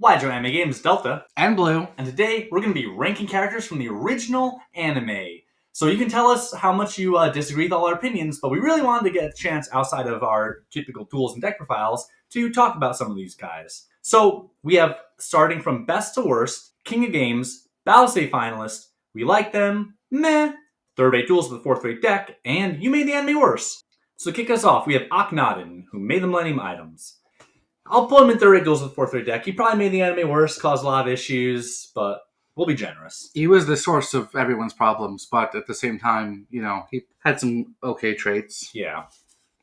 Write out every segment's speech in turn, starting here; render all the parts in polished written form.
Wide Anime Games Delta. And Blue. And today we're going to be ranking characters from the original anime. So you can tell us how much you disagree with all our opinions, but we really wanted to get a chance outside of our typical tools and deck profiles to talk about some of these guys. So we have, starting from best to worst, King of Games, Battle State finalist, we like them, meh, third-rate duels with the fourth-rate deck, and you made the anime worse. So to kick us off, we have Akhenaten, who made the Millennium items. I'll put him in third-rate duels with the fourth-rate deck. He probably made the anime worse, caused a lot of issues, but we'll be generous. He was the source of everyone's problems, but at the same time, you know, he had some okay traits. Yeah.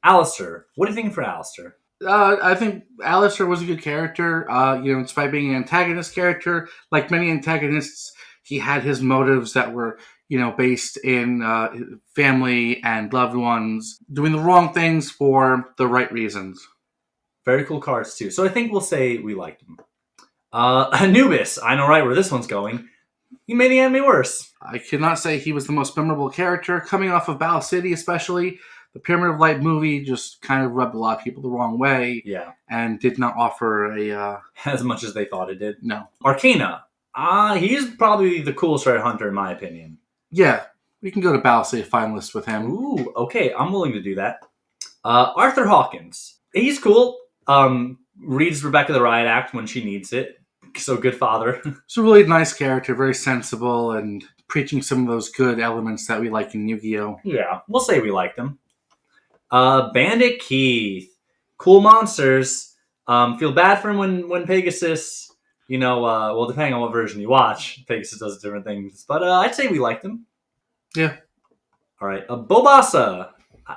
Alistair. What do you think for Alistair? I think Alistair was a good character. Despite being an antagonist character, like many antagonists, he had his motives that were, based in family and loved ones, doing the wrong things for the right reasons. Very cool cards, too. So I think we'll say we liked him. Anubis. I know right where this one's going. He made the anime worse. I cannot say he was the most memorable character. Coming off of Battle City, especially, the Pyramid of Light movie just kind of rubbed a lot of people the wrong way. Yeah. And did not offer a... as much as they thought it did. No. Arcana. He's probably the coolest Red Hunter, in my opinion. Yeah. We can go to Battle City finalists with him. Ooh, okay. I'm willing to do that. Arthur Hawkins. He's cool. Reads Rebecca the Riot Act when she needs it. So good father. He's a really nice character, very sensible, and preaching some of those good elements that we like in Yu-Gi-Oh! Yeah, we'll say we like them. Bandit Keith. Cool monsters. Feel bad for him when Pegasus, depending on what version you watch, Pegasus does different things. But I'd say we liked him. Yeah. All right. Bobassa.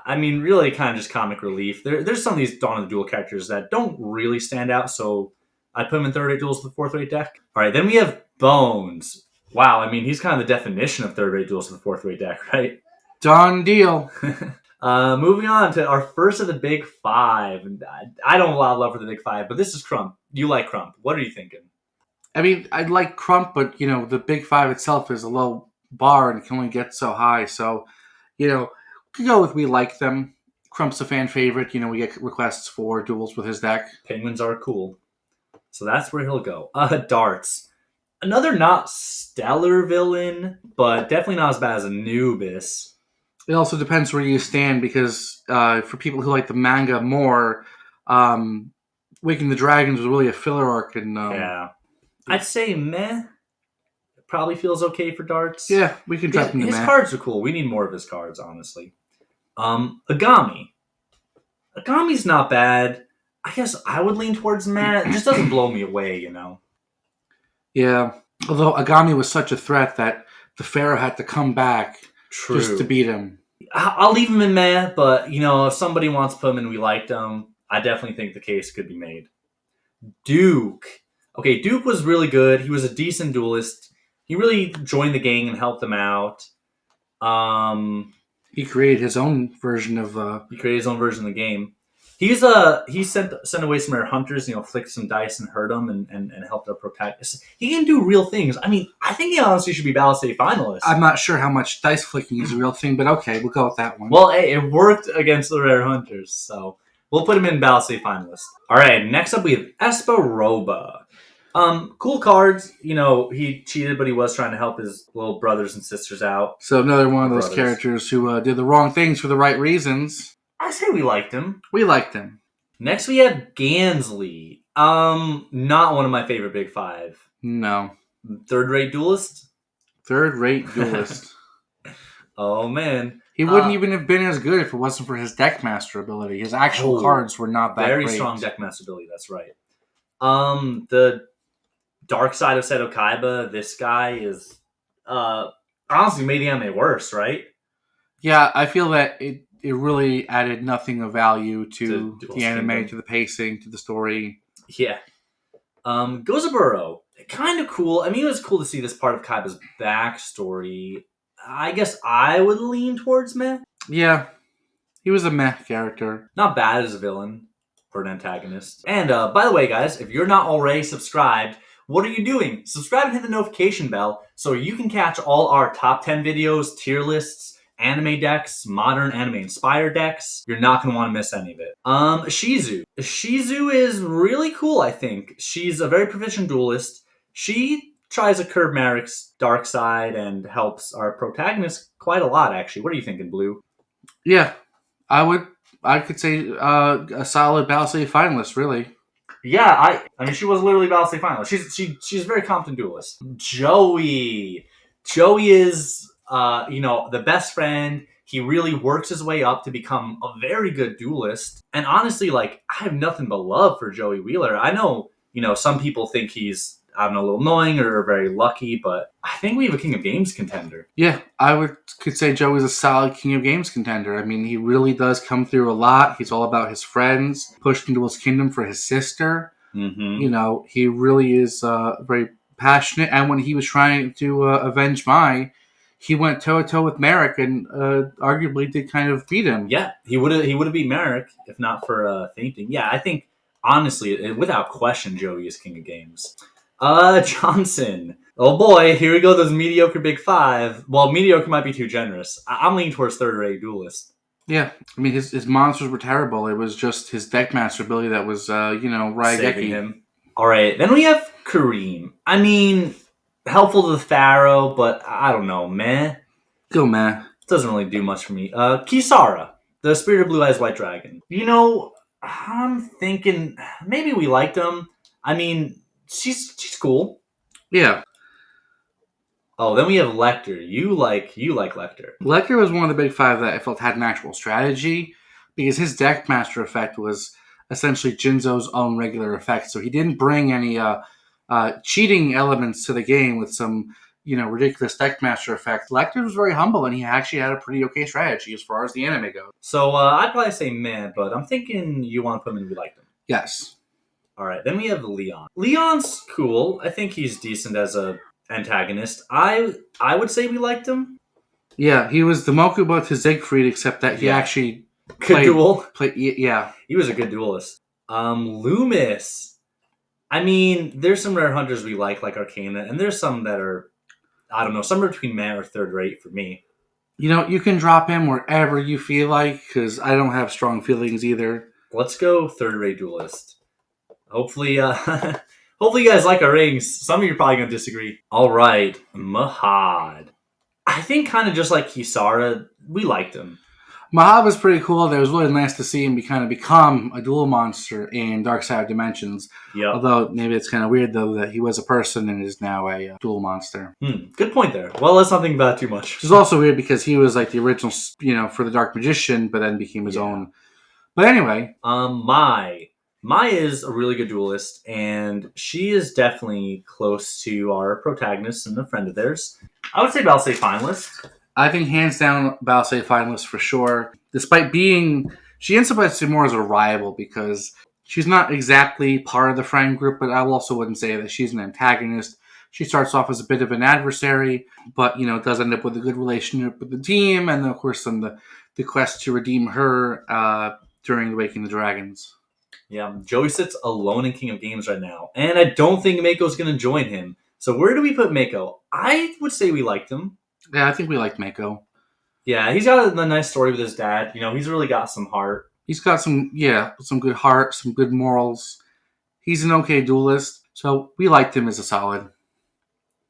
I mean, really kind of just comic relief. There's some of these Dawn of the Duel characters that don't really stand out, so I'd put him in third-rate duels with the fourth-rate deck. All right, then we have Bones. Wow, I mean, he's kind of the definition of third-rate duels with the fourth-rate deck, right? Done deal. Moving on to our first of the big five. I don't have a lot of love for the big five, but this is Crump. You like Crump. What are you thinking? I mean, I'd like Crump, but, the big five itself is a low bar and can only get so high. So, we could go with we like them. Crump's a fan favorite. We get requests for duels with his deck. Penguins are cool. So that's where he'll go. Darts. Another not stellar villain, but definitely not as bad as Anubis. It also depends where you stand, because for people who like the manga more, Waking the Dragons was really a filler arc. And yeah. I'd say meh. It probably feels okay for Darts. Yeah, we can drop him to his meh. Cards are cool. We need more of his cards, honestly. Agami. Agami's not bad. I guess I would lean towards meh. It just doesn't blow me away, Yeah, although Agami was such a threat that the Pharaoh had to come back just to beat him. I'll leave him in meh, but, if somebody wants to put him in, we liked him, I definitely think the case could be made. Duke. Okay, Duke was really good. He was a decent duelist. He really joined the gang and helped them out. He created his own version of... He created his own version of the game. He sent away some of their hunters, flicked some dice and hurt them and helped their protagonists. He can do real things. I mean, I think he honestly should be Battle State finalist. I'm not sure how much dice flicking is a real thing, but okay, we'll go with that one. Well, hey, it worked against the rare hunters, so we'll put him in Battle State finalist. All right, next up we have Esparoba. Cool cards. He cheated, but he was trying to help his little brothers and sisters out. So another one of those characters who did the wrong things for the right reasons. I say we liked him. We liked him. Next we have Gansley. Not one of my favorite big five. No. Third-rate duelist? Third-rate duelist. Oh, man. He wouldn't even have been as good if it wasn't for his Deckmaster ability. His actual cards were not that very great. Very strong Deckmaster ability, that's right. The dark side of Seto Kaiba, this guy is honestly made the anime worse, right? Yeah, I feel that it really added nothing of value to the anime, to the pacing, to the story. Yeah. Gozaburo, kind of cool. I mean, it was cool to see this part of Kaiba's backstory. I guess I would lean towards meh. Yeah. He was a meh character. Not bad as a villain or an antagonist. And by the way, guys, if you're not already subscribed, what are you doing? Subscribe and hit the notification bell so you can catch all our top 10 videos, tier lists, anime decks, modern anime inspired decks. You're not going to want to miss any of it. Shizu. Shizu is really cool, I think. She's a very proficient duelist. She tries to curb Merrick's dark side and helps our protagonist quite a lot, actually. What are you thinking, Blue? Yeah, I would. I could say a solid Battle City finalist, really. Yeah, I mean, she was literally Battle State finalist. She's a very competent duelist. Joey. Joey is the best friend. He really works his way up to become a very good duelist. And honestly, like, I have nothing but love for Joey Wheeler. I know, some people think he's, I don't know, a little annoying or very lucky, but I think we have a King of Games contender. Yeah, could say Joey's a solid King of Games contender. I mean, he really does come through a lot. He's all about his friends, pushed into his kingdom for his sister. Mm-hmm. He really is very passionate. And when he was trying to avenge Mai, he went toe to toe with Merrick and arguably did kind of beat him. Yeah, he would have beat Merrick if not for fainting. Yeah, I think honestly, without question, Joey is King of Games. Johnson. Oh boy, here we go. Those mediocre big five. Well, mediocre might be too generous. I'm leaning towards third rate duelist. Yeah, I mean his monsters were terrible. It was just his deckmaster ability that was Saving Raigeki. him. All right, then we have Kareem. I mean, helpful to the Pharaoh, but I don't know, meh. Go man. Doesn't really do much for me. Kisara, the Spirit of Blue Eyes White Dragon. I'm thinking maybe we liked him. I mean, she's cool. Yeah. Oh, then we have Lecter. You like Lecter. Lecter was one of the big five that I felt had an actual strategy because his deckmaster effect was essentially Jinzo's own regular effect. So he didn't bring any cheating elements to the game with some ridiculous deckmaster effect. Lecter was very humble and he actually had a pretty okay strategy as far as the anime goes. So I'd probably say man, but I'm thinking you want to put him in we liked him. Yes. All right, then we have Leon. Leon's cool. I think he's decent as a antagonist. I would say we liked him. Yeah, he was the Mokuba to Siegfried, except that he actually good duel. Yeah, he was a good duelist. Loomis. I mean, there's some rare hunters we like Arcana, and there's some that are, I don't know, somewhere between man or third rate for me. You can drop him wherever you feel like, because I don't have strong feelings either. Let's go third rate duelist. Hopefully, hopefully you guys like our ratings. Some of you are probably going to disagree. All right, Mahad. I think kind of just like Kisara, we liked him. Mahad was pretty cool. It was really nice to see him become a dual monster in Dark Side of Dimensions. Yep. Although maybe it's kind of weird though that he was a person and is now a dual monster. Good point there. Well, let's not think about it too much. Which is also weird because he was like the original, for the Dark Magician, but then became his own. But anyway, Mai is a really good duelist, and she is definitely close to our protagonist and a friend of theirs. I would say Battle State finalist. I think hands down Battle State finalist for sure. Despite she ends up as more as a rival because she's not exactly part of the friend group, but I also wouldn't say that she's an antagonist. She starts off as a bit of an adversary, but does end up with a good relationship with the team, and then, of course, the quest to redeem her during the Waking of the Dragons. Yeah, Joey sits alone in King of Games right now, and I don't think Mako's going to join him. So where do we put Mako? I would say we liked him. Yeah, I think we liked Mako. Yeah, he's got a nice story with his dad. He's really got some heart. He's got some good heart, some good morals. He's an okay duelist, so we liked him as a solid.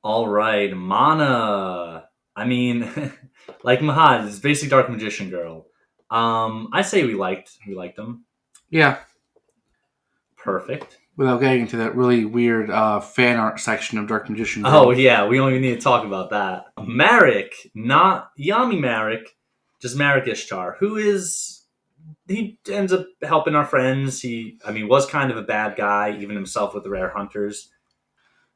All right, Mana. I mean, like Mahad, is basically Dark Magician Girl. I say we liked him. Yeah. Perfect. Without getting into that really weird fan art section of Dark Magician Girl. Oh, yeah, we don't even need to talk about that. Marek, not Yami Marek, just Marek Ishtar, he ends up helping our friends. He was kind of a bad guy, even himself with the Rare Hunters.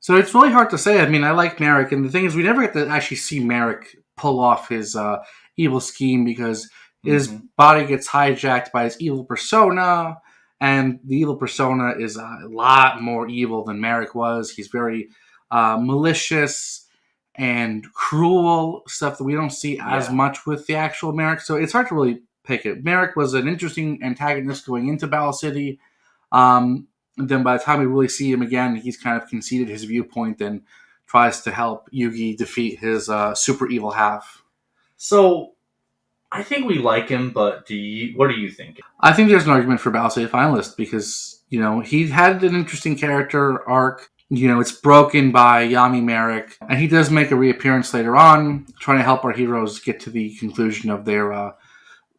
So it's really hard to say. I mean, I like Marek, and the thing is, we never get to actually see Marek pull off his evil scheme because his body gets hijacked by his evil persona. And the evil persona is a lot more evil than Marek was. He's very malicious and cruel, stuff that we don't see as much with the actual Marek. So it's hard to really pick it. Marek was an interesting antagonist going into Battle City. And then by the time we really see him again, he's kind of conceded his viewpoint and tries to help Yugi defeat his super evil half. So I think we like him, but what do you think? I think there's an argument for Battle State finalist because, he had an interesting character arc. It's broken by Yami Merrick, and he does make a reappearance later on, trying to help our heroes get to the conclusion of their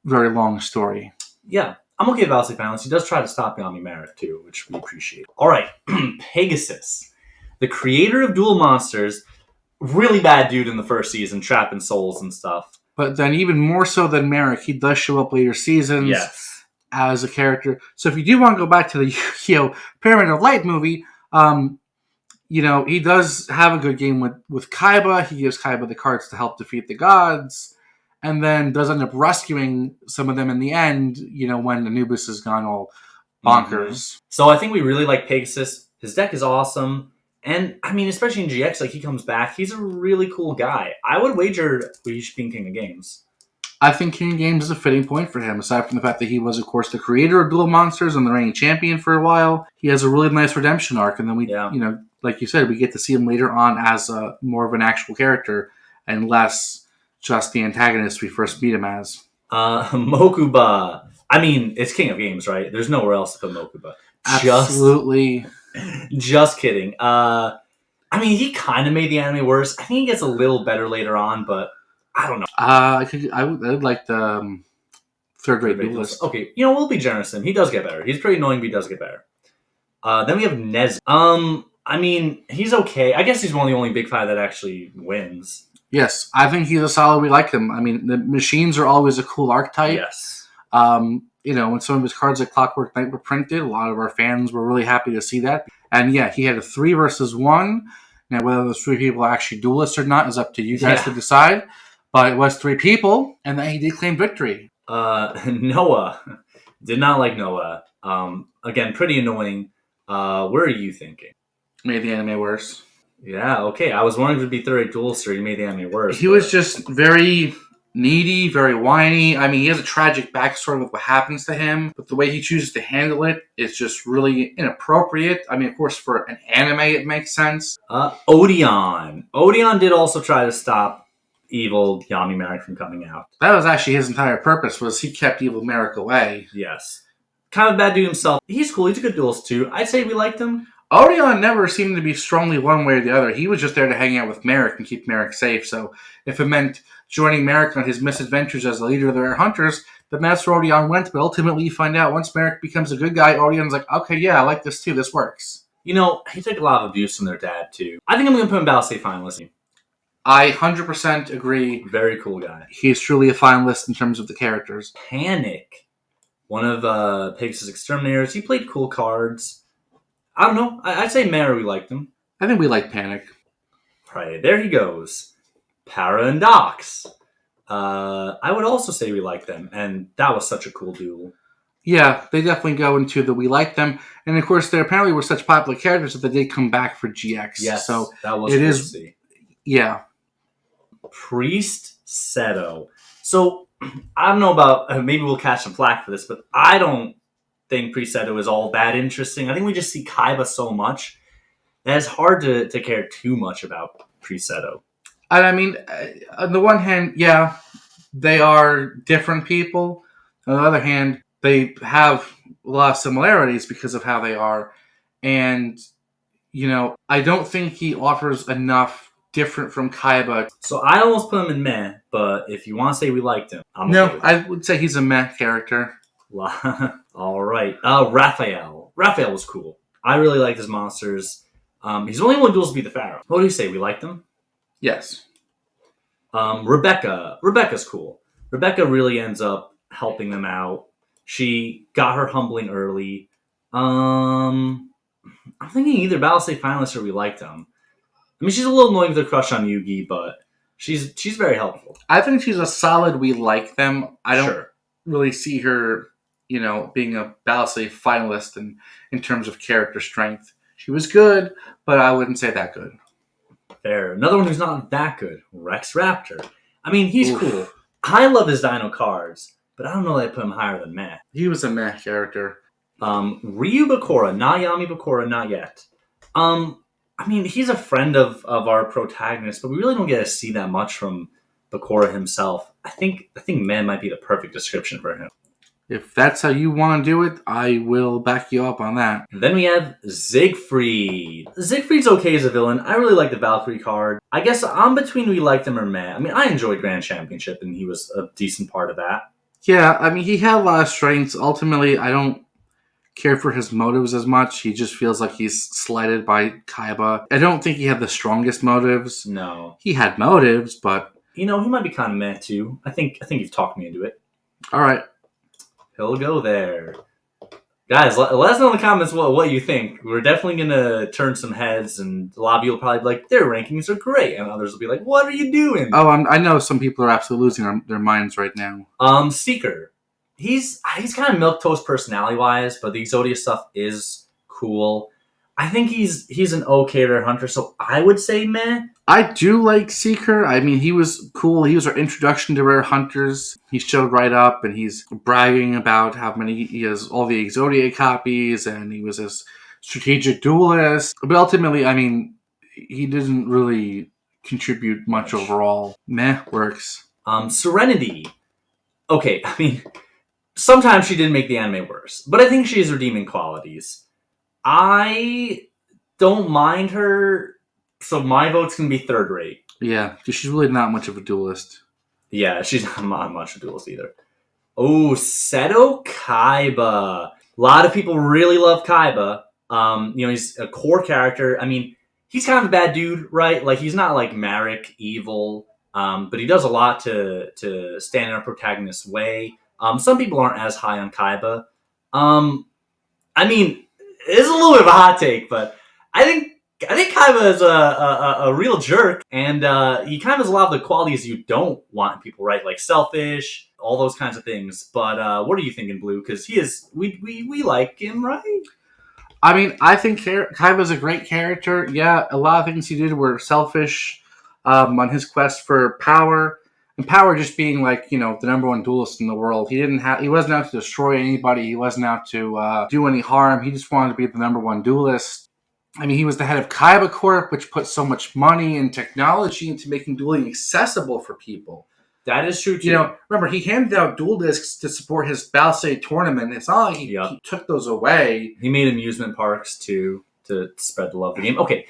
very long story. Yeah, I'm okay with Valsey finalist. He does try to stop Yami Merrick too, which we appreciate. All right, Pegasus, the creator of Duel Monsters, really bad dude in the first season, trapping souls and stuff. But then even more so than Merrick, he does show up later seasons. Yes. As a character. So if you do want to go back to the Yugioh Pyramid of Light movie, he does have a good game with Kaiba. He gives Kaiba the cards to help defeat the gods, and then does end up rescuing some of them in the end, when Anubis has gone all bonkers. Mm-hmm. So I think we really like Pegasus. His deck is awesome. And, I mean, especially in GX, he comes back. He's a really cool guy. I would wager he should be King of Games. I think King of Games is a fitting point for him, aside from the fact that he was, of course, the creator of Duel Monsters and the reigning champion for a while. He has a really nice redemption arc, and then like you said, we get to see him later on as more of an actual character and less just the antagonist we first meet him as. Mokuba. I mean, it's King of Games, right? There's nowhere else to put Mokuba. Absolutely. Just kidding. I mean, he kind of made the anime worse. I think he gets a little better later on, but I don't know. I would like the third-rate duelist. Okay, we'll be generous to him. He does get better. He's pretty annoying, but he does get better. Then we have Nez. I mean, he's okay. I guess he's one of the only big five that actually wins. Yes, I think he's a solid. We like him. I mean, the machines are always a cool archetype. Yes. When some of his cards like Clockwork Knight were printed, a lot of our fans were really happy to see that. And yeah, he had a 3 versus 1. Now, whether those 3 people are actually duelists or not is up to you guys to decide. But it was 3 people, and then he did claim victory. Noah. Did not like Noah. Again, pretty annoying. Where are you thinking? Made the anime worse. Yeah, okay. I was wondering if it would be third-rate duelist or he made the anime worse. He was just very needy, very whiny. I mean, he has a tragic backstory with what happens to him, but the way he chooses to handle it is just really inappropriate. I mean, of course, for an anime, it makes sense. Odeon. Odeon did also try to stop evil Yami Merrick from coming out. That was actually his entire purpose, was he kept evil Merrick away. Yes. Kind of a bad dude himself. He's cool. He's a good duelist, too. I'd say we liked him. Odeon never seemed to be strongly one way or the other. He was just there to hang out with Merrick and keep Merrick safe. So if it meant joining Merrick on his misadventures as the leader of the Rare Hunters, then that's where Odeon went. But ultimately, you find out once Merrick becomes a good guy, Odeon's like, okay, yeah, I like this too. This works. He took a lot of abuse from their dad, too. I think I'm going to put him Battle State finalist. I 100% agree. Very cool guy. He's truly a finalist in terms of the characters. Panic. One of Pegasus' exterminators. He played cool cards. I don't know. I'd say Mara, we liked him. I think we like Panic. Right, there he goes. Para and Dox. I would also say we like them, and that was such a cool duel. Yeah, they definitely go into the we like them, and of course they apparently were such popular characters that they did come back for GX. Yes, so that was cool to see. Yeah. Priest Seto. So I don't know about maybe we'll catch some flack for this, but I don't think Priest Seto is all that interesting. I think we just see Kaiba so much that it's hard to care too much about Priest Seto. And I mean, on the one hand, yeah, they are different people. On the other hand, they have a lot of similarities because of how they are. And, I don't think he offers enough different from Kaiba. So I almost put him in meh, but if you want to say we liked him, I'm okay with that. I would say he's a meh character. All right. Raphael. Raphael was cool. I really liked his monsters. He's the only one who duels to beat the Pharaoh. What do you say? We liked him? Yes. Rebecca. Rebecca's cool. Rebecca really ends up helping them out. She got her humbling early. I'm thinking either Battle State finalist or we liked him. I mean, she's a little annoying with her crush on Yugi, but she's very helpful. I think she's a solid we like them. I don't really see her, being a Battle State finalist in terms of character strength. She was good, but I wouldn't say that good. Fair. Another one who's not that good, Rex Raptor. I mean, he's cool. I love his Dino cards, but I don't know that I put him higher than meh. He was a meh character. Ryu Bakura, not Yami Bakura, not yet. I mean, he's a friend of our protagonist, but we really don't get to see that much from Bakura himself. I think man might be the perfect description for him. If that's how you want to do it, I will back you up on that. And then we have Siegfried. Siegfried's okay as a villain. I really like the Valkyrie card. I guess I'm between we liked him or meh. I mean, I enjoyed Grand Championship, and he was a decent part of that. Yeah, I mean, he had a lot of strengths. Ultimately, I don't care for his motives as much. He just feels like he's slighted by Kaiba. I don't think he had the strongest motives. No. He had motives, but He might be kind of meh, too. I think you've talked me into it. all right. He'll go there. Guys, let us know in the comments what you think. We're definitely going to turn some heads, and a lot of you will probably be like, their rankings are great, and others will be like, what are you doing? Oh, I know some people are absolutely losing their minds right now. Seeker. He's kind of milquetoast personality-wise, but the Exodia stuff is cool. I think he's an okay rare hunter, so I would say meh. I do like Seeker. I mean, he was cool. He was our introduction to rare hunters. He showed right up, and he's bragging about how many he has all the Exodia copies, and he was this strategic duelist. But ultimately, I mean, he didn't really contribute much overall. Meh works. Serenity. Okay, I mean, sometimes she didn't make the anime worse, but I think she has redeeming qualities. I don't mind her. So my vote's going to be third rate. Yeah, she's really not much of a duelist. Yeah, she's not much of a duelist either. Oh, Seto Kaiba. A lot of people really love Kaiba. He's a core character. I mean, he's kind of a bad dude, right? Like, he's not like Marek, evil, but he does a lot to stand in a protagonist's way. Some people aren't as high on Kaiba. I mean, it's a little bit of a hot take, but I think Kaiba is a real jerk, and he kind of has a lot of the qualities you don't want in people, right? Like selfish, all those kinds of things. But what are you thinking, Blue? Because we like him, right? I mean, I think Kaiba's a great character. Yeah, a lot of things he did were selfish on his quest for power. And power just being like, the number one duelist in the world. He wasn't out to destroy anybody. He wasn't out to do any harm. He just wanted to be the number one duelist. I mean, he was the head of Kaiba Corp, which put so much money and technology into making dueling accessible for people. That is true, too. Remember, he handed out duel discs to support his Balsei tournament. It's not like he took those away. He made amusement parks, too, to spread the love of the game. Okay,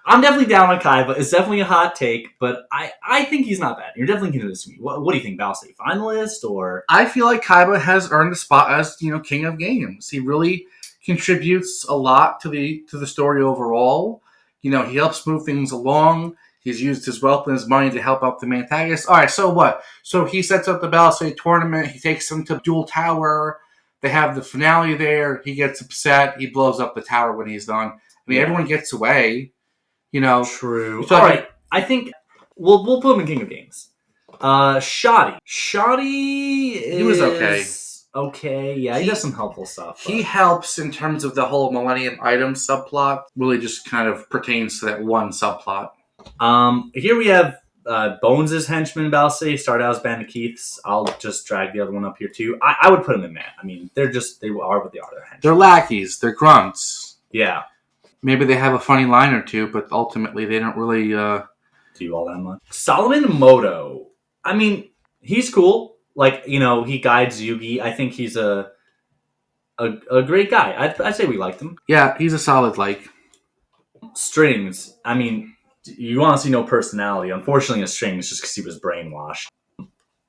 I'm definitely down on Kaiba. It's definitely a hot take, but I think he's not bad. You're definitely going to disagree. What do you think, Balsei finalist, or...? I feel like Kaiba has earned a spot as, king of games. He really contributes a lot to the story overall. He helps move things along. He's used his wealth and his money to help out the main antagonist. All right, so what? So he sets up the Balsei tournament. He takes them to Duel Tower. They have the finale there. He gets upset. He blows up the tower when he's done. I mean, everyone gets away. True. All right, I think we'll put him in King of Games. Shoddy. He was okay. Okay, yeah, he does some helpful stuff. He helps in terms of the whole Millennium Item subplot. Really just kind of pertains to that one subplot. Here we have Bones' henchman Balsei, started out as Bandit Keith's. I'll just drag the other one up here too. I would put him in man. I mean, they are what they are. They're henchmen. They're lackeys. They're grunts. Yeah. Maybe they have a funny line or two, but ultimately they don't really do all that much. Solomon Moto. I mean, he's cool. Like, he guides Yugi. I think he's a great guy. I'd say we liked him. Yeah, he's a solid like. Strings. I mean, you want to see no personality. Unfortunately, a Strings just because he was brainwashed.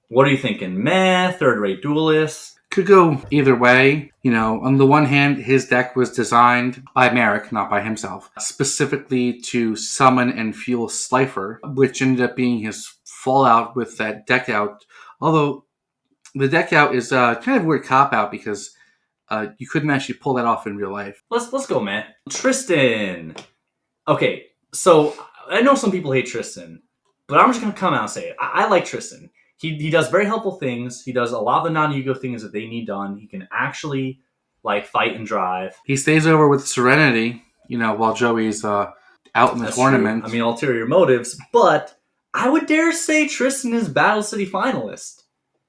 What are you thinking? Meh, third-rate duelist? Could go either way. On the one hand, his deck was designed by Marek, not by himself, specifically to summon and fuel Slifer, which ended up being his fallout with that deck out. Although the deck out is kind of a weird cop-out because you couldn't actually pull that off in real life. Let's go, man. Tristan. Okay, so I know some people hate Tristan, but I'm just going to come out and say it. I like Tristan. He does very helpful things. He does a lot of the non-Yugioh things that they need done. He can actually fight and drive. He stays over with Serenity, while Joey's out in the tournament. True. I mean, ulterior motives, but I would dare say Tristan is Battle City finalist.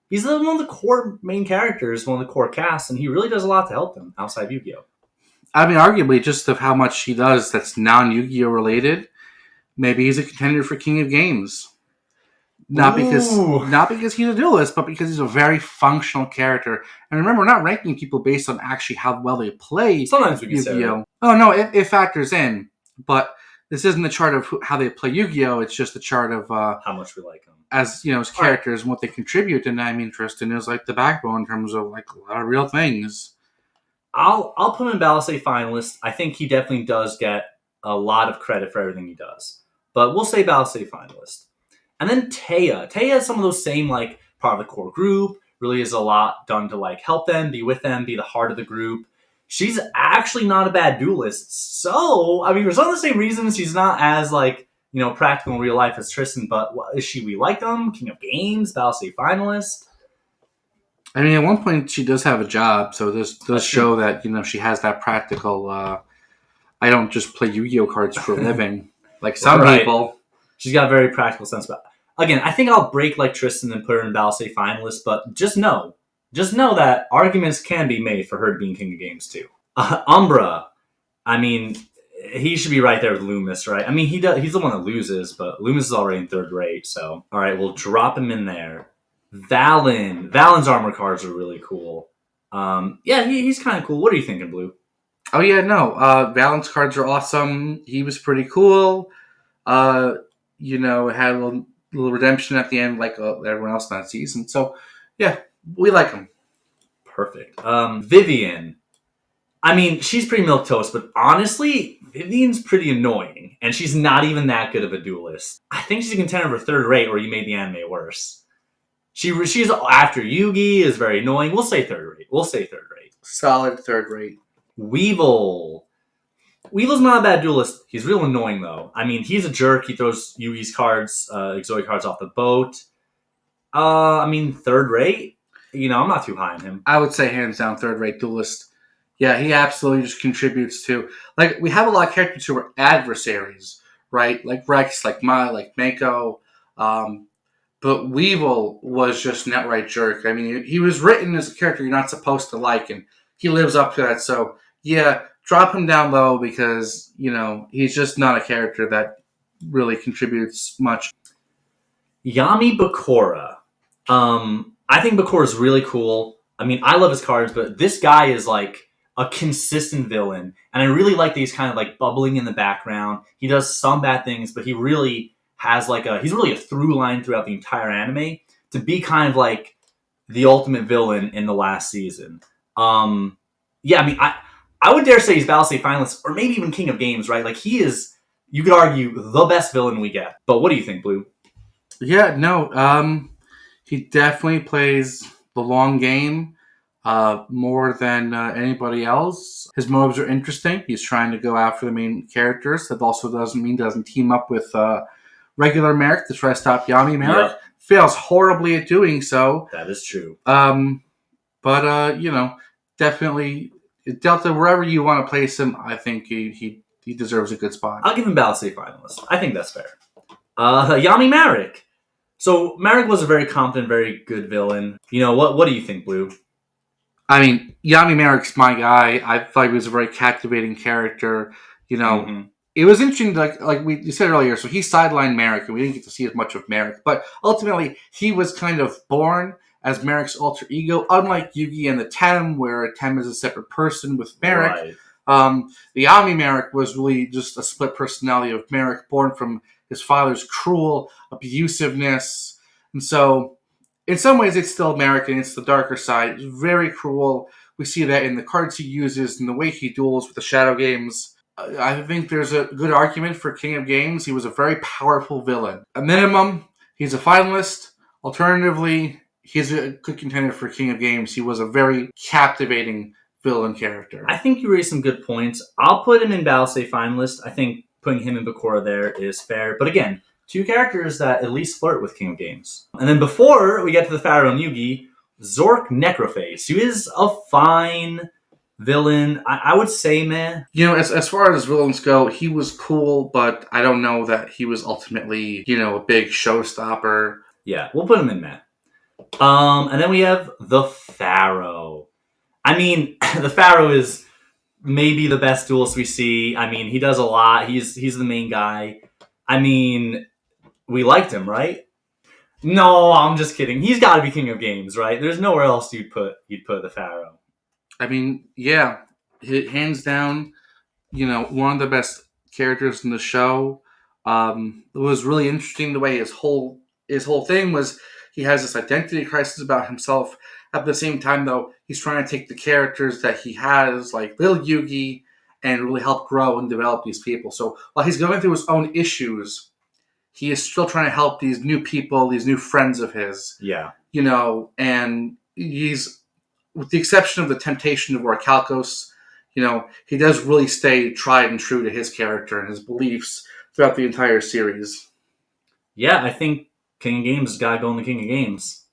He's one of the core main characters, one of the core casts, and he really does a lot to help them outside Yugioh. I mean, arguably, just of how much he does that's non-Yu-Gi-Oh related, maybe he's a contender for King of Games. Not because Ooh. not because he's a duelist, but because he's a very functional character. And remember, we're not ranking people based on actually how well they play Sometimes we consider Yu-Gi-Oh. it. Oh no, it factors in, but this isn't the chart of how they play Yu-Gi-Oh. It's just the chart of How much we like them. as as All right. characters and what they contribute. And I'm interested is like the backbone in terms of like a lot of real things. I'll put him in Battle State finalist. I think he definitely does get a lot of credit for everything he does. But we'll say Battle State finalist. And then Taya. Taya has some of those same like part of the core group. Really is a lot done to like help them, be with them, be the heart of the group. She's actually not a bad duelist. So I mean, for some of the same reasons, she's not as like practical in real life as Tristan. But is she? We like them. King of Games, Battle State finalist. I mean, at one point she does have a job, so this does That's show that she has that practical. I don't just play Yu-Gi-Oh cards for a living, like some Right. people. She's got a very practical sense. But again, I think I'll break like Tristan and put her in Battle State finalist. But just know that arguments can be made for her being King of Games too. Umbra, I mean, he should be right there with Loomis, right? I mean, he's the one that loses, but Loomis is already in third rate. So, all right, we'll drop him in there. Valen's armor cards are really cool. Yeah, he's kind of cool. What are you thinking, Blue? Oh yeah, no. Valence cards are awesome. He was pretty cool. Had a little redemption at the end, like everyone else in that season. So, yeah, we like him. Perfect. Vivian. I mean, she's pretty milquetoast, but honestly, Vivian's pretty annoying, and she's not even that good of a duelist. I think she's a contender for third rate, or you made the anime worse. She's after Yugi, is very annoying. We'll say third rate. Solid third rate. Weevil. Weevil's not a bad duelist. He's real annoying, though. I mean, he's a jerk. He throws Yugi's cards, Exotic cards off the boat. I mean, third rate? I'm not too high on him. I would say hands down third rate duelist. Yeah, he absolutely just contributes to, like, we have a lot of characters who are adversaries, right? Like Rex, like Mai, like Mako. But Weevil was just an outright jerk. I mean, he was written as a character you're not supposed to like, and he lives up to that. So, yeah, drop him down low because, he's just not a character that really contributes much. Yami Bakura. I think Bakura is really cool. I mean, I love his cards, but this guy is like a consistent villain, and I really like that he's kind of like bubbling in the background. He does some bad things, but he really has he's really a through line throughout the entire anime to be kind of like the ultimate villain in the last season. Yeah, I mean, I would dare say he's Battle State finalist, or maybe even King of Games, right? Like he is, you could argue, the best villain we get. But what do you think, Blue? Yeah, no, he definitely plays the long game more than anybody else. His motives are interesting. He's trying to go after the main characters. That also doesn't mean he doesn't team up with regular Merrick to try to stop Yami Merrick. Yep. Fails horribly at doing so. That is true. But definitely Delta, wherever you want to place him, I think he deserves a good spot. I'll give him Battle State finalist. I think that's fair. Yami Merrick. So Merrick was a very competent, very good villain. What do you think, Blue? I mean, Yami Merrick's my guy. I thought he was a very captivating character. It was interesting, like we said earlier. So he sidelined Merrick, and we didn't get to see as much of Merrick. But ultimately, he was kind of born as Merrick's alter ego, unlike Yugi and the Tem, where Tem is a separate person with Merrick. Right. The Yami Merrick was really just a split personality of Merrick, born from his father's cruel abusiveness. And so, in some ways, it's still Merrick, and it's the darker side. It's very cruel. We see that in the cards he uses and the way he duels with the Shadow Games. I think there's a good argument for King of Games. He was a very powerful villain. At minimum, he's a finalist. Alternatively, he's a good contender for King of Games. He was a very captivating villain character. I think you raised some good points. I'll put him in Battle State finalist. I think putting him in Bakura there is fair. But again, two characters that at least flirt with King of Games. And then before we get to the Pharaoh and Yugi, Zork Necroface, who is a fine villain. I would say, man. As far as villains go, he was cool, but I don't know that he was ultimately, a big showstopper. Yeah, we'll put him in, man. And then we have the Pharaoh. I mean, the Pharaoh is maybe the best duelist we see. I mean, he does a lot. He's the main guy. I mean, we liked him, right? No, I'm just kidding. He's got to be king of games, right? There's nowhere else you'd put the pharaoh. I mean, yeah, hands down, one of the best characters in the show. It was really interesting the way his whole thing was. He has this identity crisis about himself. At the same time, though, he's trying to take the characters that he has, like Little Yugi, and really help grow and develop these people. So while he's going through his own issues, he is still trying to help these new people, these new friends of his. Yeah. And he's, with the exception of the temptation of Orichalcos, he does really stay tried and true to his character and his beliefs throughout the entire series. Yeah, I think King of Games has got to go in the King of Games.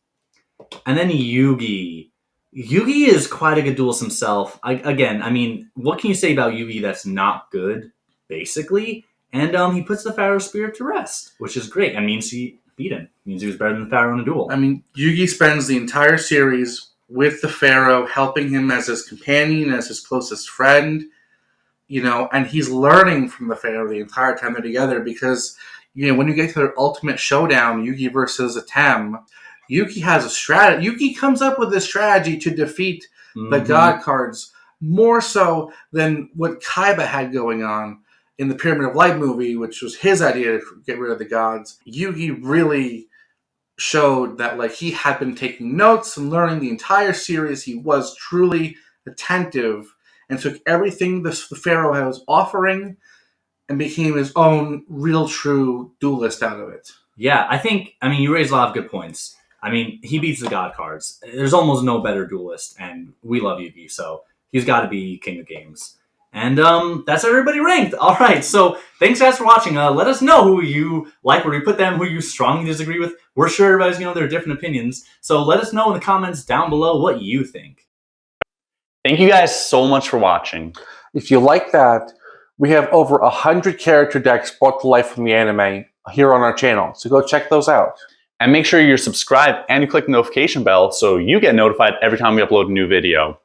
And then Yugi. Yugi is quite a good duelist himself. I mean, what can you say about Yugi that's not good, basically? And he puts the Pharaoh spirit to rest, which is great. That means he beat him. It means he was better than the Pharaoh in a duel. I mean, Yugi spends the entire series with the Pharaoh, helping him as his companion, as his closest friend, and he's learning from the Pharaoh the entire time they're together because, when you get to their ultimate showdown, Yugi versus Atem, Yugi has a strategy. Yugi comes up with a strategy to defeat the God cards more so than what Kaiba had going on in the Pyramid of Light movie, which was his idea to get rid of the gods. Yugi really showed that he had been taking notes and learning the entire series. He was truly attentive and took everything the Pharaoh was offering and became his own real true duelist out of it. Yeah, I mean, you raised a lot of good points. I mean, he beats the God cards. There's almost no better duelist, and we love Yugi, so he's got to be King of Games. And that's everybody ranked. All right, so thanks guys for watching. Let us know who you like, where you put them, who you strongly disagree with. We're sure everybody's their different opinions. So let us know in the comments down below what you think. Thank you guys so much for watching. If you like that, we have over 100 character decks brought to life from the anime here on our channel, so go check those out. And make sure you're subscribed and you click the notification bell so you get notified every time we upload a new video.